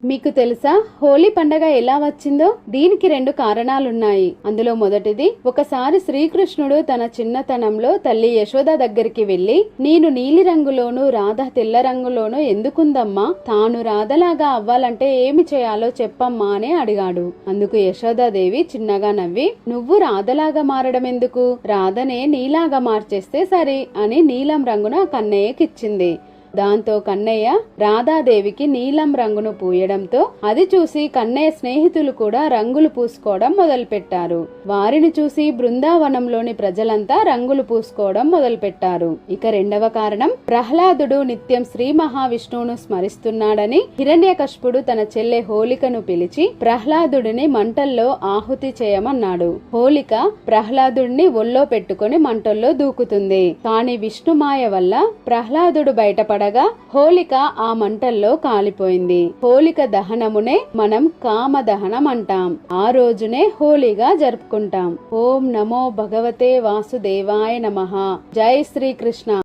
మీకు తెలుసా హోలీ పండగ ఎలా వచ్చిందో? దీనికి రెండు కారణాలున్నాయి. అందులో మొదటిది, ఒకసారి శ్రీకృష్ణుడు తన చిన్నతనంలో తల్లి యశోద దగ్గరికి వెళ్లి, నేను నీలి రంగులోను రాధ తెల్ల రంగులోను ఎందుకుందమ్మా, తాను రాధలాగా అవ్వాలంటే ఏమి చేయాలో చెప్పమ్మా అని అడిగాడు. అందుకు యశోదాదేవి చిన్నగా నవ్వి, నువ్వు రాధలాగా మారడం ఎందుకు, రాధనే నీలాగా మార్చేస్తే సరి అని నీలం రంగును కన్నయ్యకిచ్చింది. దాంతో కన్నయ్య రాధాదేవికి నీలం రంగును పూయడంతో అది చూసి కన్నయ్య స్నేహితులు కూడా రంగులు పూసుకోవడం మొదలుపెట్టారు. వారిని చూసి బృందావనంలోని ప్రజలంతా రంగులు పూసుకోవడం మొదలుపెట్టారు. ఇక రెండవ కారణం, ప్రహ్లాదుడు నిత్యం శ్రీ మహావిష్ణువును స్మరిస్తున్నాడని హిరణ్యకశిపుడు తన చెల్లె హోలికను పిలిచి ప్రహ్లాదుడిని మంటల్లో ఆహుతి చేయమన్నాడు. హోలిక ప్రహ్లాదుడిని ఒళ్ళో పెట్టుకుని మంటల్లో దూకుతుంది. కాని విష్ణుమాయ వల్ల ప్రహ్లాదుడు బయటపడ హోలిక ఆ మంటల్లో కాలిపోయింది. హోలిక దహనమునే మనం కామ దహనం అంటాం. ఆ రోజునే హోలీగా జరుపుకుంటాం. ఓం నమో భగవతే వాసుదేవాయ నమః. జై శ్రీకృష్ణ.